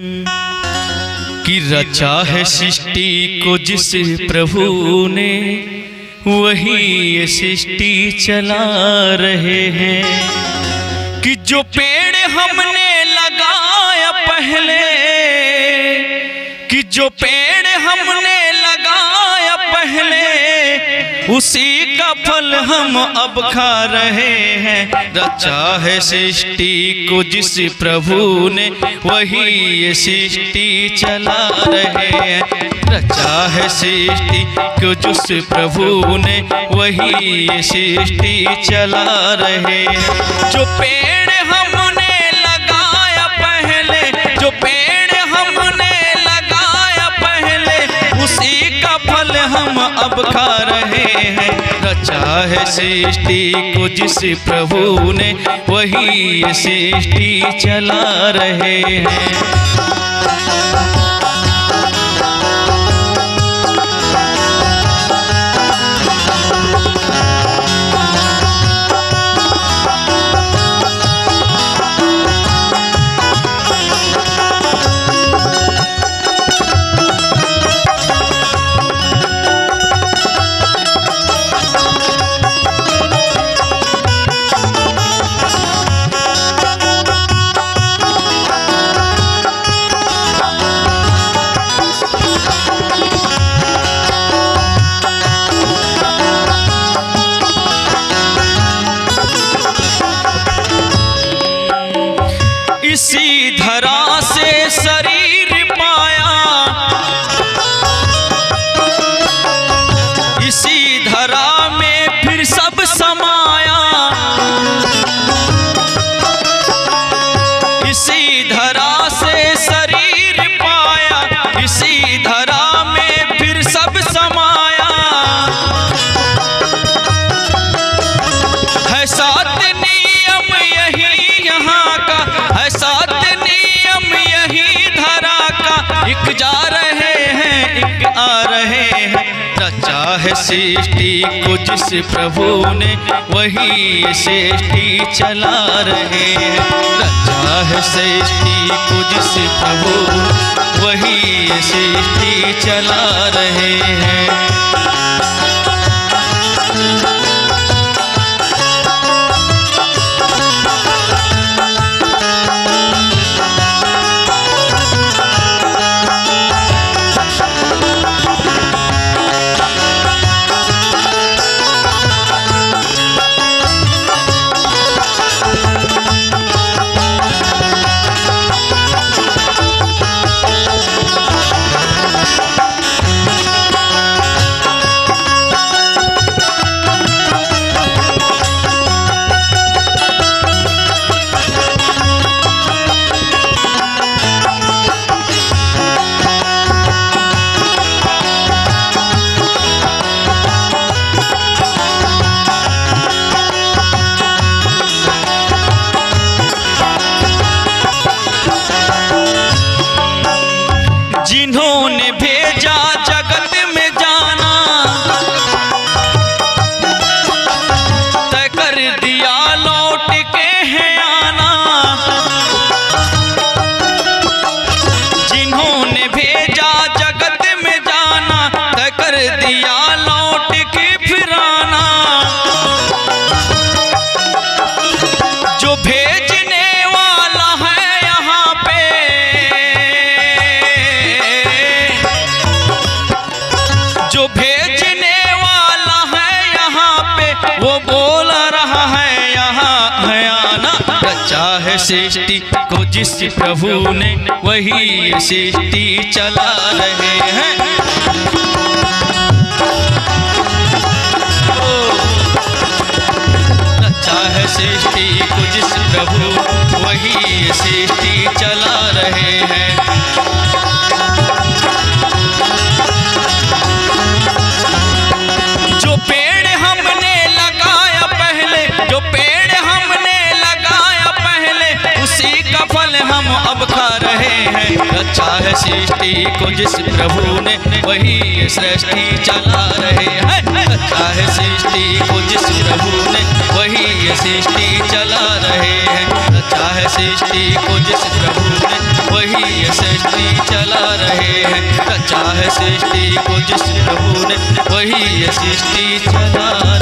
कि रचा है सृष्टि को जिस प्रभु ने, वही ये सृष्टि चला रहे हैं। कि जो पेड़ हमने लगाया पहले, कि जो पेड़ हमने लगाया पहले, उसी का फल हम अब खा रहे हैं। रचा है सृष्टि को जिस प्रभु ने, वही ये सृष्टि चला रहे हैं। रचा है सृष्टि को जिस प्रभु ने, वही ये सृष्टि चला रहे हैं। जो पेड़ हमने लगाया पहले, जो पेड़ हमने लगाया पहले, उसी का फल हम अब खा रहे हैं। रचा है सृष्टि को जिस प्रभु ने, वही ये सृष्टि चला रहे हैं। इसी धरा से शरीर पाया, इसी धरा में फिर सब समाया। इसी धरा से शरीर पाया, इसी धरा में फिर सब समाया। है सात नियम यही यहाँ का, है सात नियम यही धरा का। एक जा रहे हैं, एक आ रहे हैं। रचा है सृष्टि को जिस प्रभु ने, वही ये सृष्टि चला रहे हैं। रचा है सृष्टि को जिस प्रभु, वही ये सृष्टि चला रहे हैं। जिन्होंने भेजा जगत में जाना, तय कर दिया लौट के है आना। जिन्होंने भेजा जगत में जाना, तय कर दिया लौट के फिर आना। जो भेजने वाला है यहाँ पे, जो भेजने वाला है यहाँ पे, वो बोल रहा है यहाँ है आना। रचा है सृष्टि को जिस प्रभु ने, वही ये सृष्टि चला रहे हैं। रचा है सृष्टि को जिस प्रभु, वही ये सृष्टि चला रहे हैं। जो पेड़ हमने लगाया पहले, जो पेड़ हमने लगाया पहले, उसी का फल हम अब खा रहे हैं। रचा है सृष्टि को जिस प्रभु ने, वही ये सृष्टि चला रहे हैं। रचा है सृष्टि को जिस प्रभु ने, वही ये सृष्टि चला रहे हैं। रचा है सृष्टि को जिस प्रभु ने, वही ये सृष्टि चला रहे हैं। रचा है सृष्टि को जिस प्रभु ने, वही ये सृष्टि चला